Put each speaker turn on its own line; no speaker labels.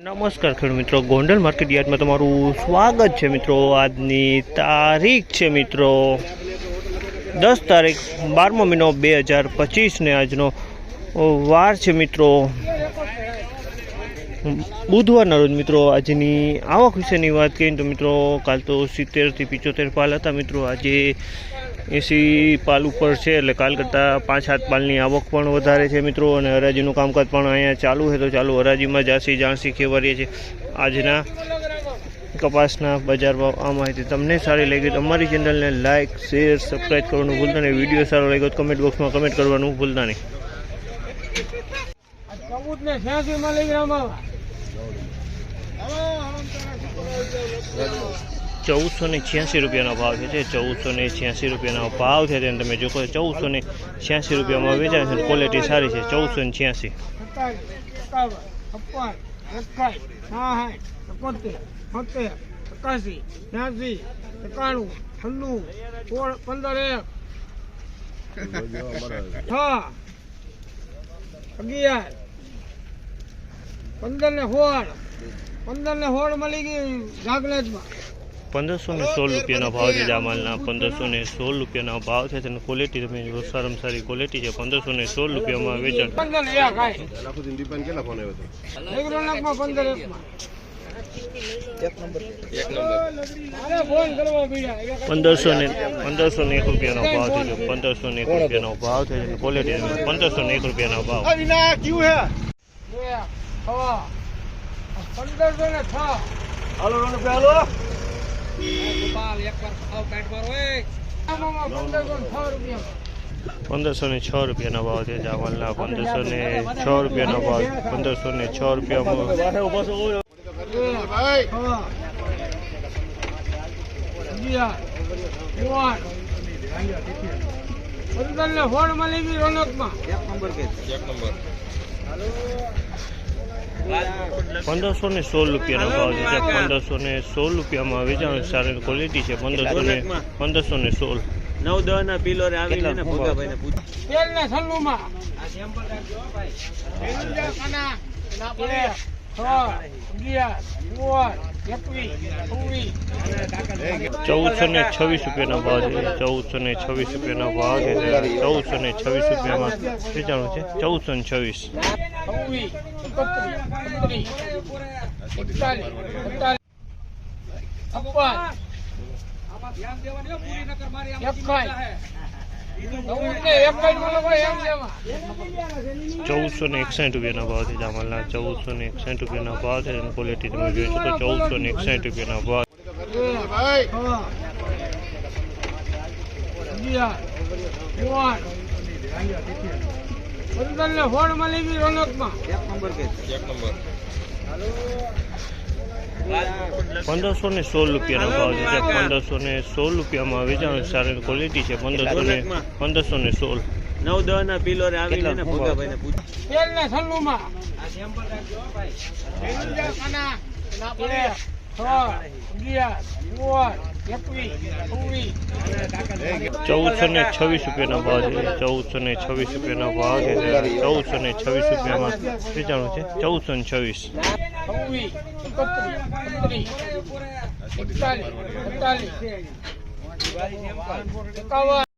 નમસ્કાર ખેડૂત મિત્રો, ગોંડલ માર્કેટ યાર્ડમાં તમારું સ્વાગત છે મિત્રો। આજની તારીખ છે મિત્રો 10 તારીખ 12મો મહિનો 2025 ને આજનો વાર છે મિત્રો બુધવારના રોજ મિત્રો। આજની આવક વિશેની વાત કરીએ તો મિત્રો કાલ તો 70 થી 75 પાલ હતા મિત્રો, આજે 80 પાલ ઉપર છે, એટલે કાલ કરતાં 5-7 પાલની આવક પણ વધારે છે મિત્રો। અને હરાજીનું કામકાજ પણ અહીંયા ચાલુ છે, તો ચાલુ હરાજીમાં જાસી જાણસી ખેવારીએ છે આજના કપાસના બજાર ભાવ। આ માહિતી તમને સારી લાગી તો અમારી ચેનલને લાઇક શેર સબસ્ક્રાઈબ કરવાનું ભૂલતા નહીં। વિડીયો સારો લાગ્યો તો કમેન્ટ બોક્સમાં કમેન્ટ કરવાનું ભૂલતા નહીં। 1486 રૂપિયાનો ભાવ છે। 1486 રૂપિયાનો ભાવ છે, તેને તમે જો 1486 રૂપિયામાં વેચાય છે, ક્વોલિટી સારી છે। 1486 1516 રૂપિયાનો ભાવ છે જામલના। 1516 રૂપિયાનો ભાવ છે, તેની ક્વોલિટી તમે જો સારામાં સારી ક્વોલિટી છે। 1516 રૂપિયામાં વેચાણ। 1501 રૂપિયાનો ભાવ છે, 1501 રૂપિયાનો ભાવ છે, તેની ક્વોલિટી 1501 રૂપિયાનો ભાવ। 1506 રૂપિયાનો ભાવ છે જામલના। 1506 રૂપિયાનો ભાવ, 1506 રૂપિયામાં 1516 રૂપિયાનો ભાવ છે। 1516 રૂપિયામાં વેચાણ, સારી ક્વોલિટી છે। 1516 9-10 ના પિલોર આવીને ને ભોગાભાઈને પૂછ તેલ ને સલ્લુમાં આ સેમ્પલ રાખજો ભાઈ। 1426 રૂપિયાનો ભાવ છે। 1426 રૂપિયાનો ભાવ છે, 1426 રૂપિયામાં વેચાણું છે। 1426 1461 રૂપિયાનો ભાવ છે જામલના। 1461 રૂપિયાનો ભાવ છે, ક્વોલિટી તમે જોઈ શકો। 1461 રૂપિયાનો ભાવ। 1516 રૂપિયાનો ભાવ છે। 1516 રૂપિયામાં વેચાણ, સારી ક્વોલિટી છે। 1516 9-10 ના પિલોર આવીને ને ભોગાભાઈને પૂછ તેલ ને સલ્લુમાં આ સેમ્પલ રાખજો ભાઈ। 1426 રૂપિયાનો ભાવ છે। 1426 રૂપિયાનો ભાવ છે, 1426 રૂપિયામાં વેચાણું છે। 1426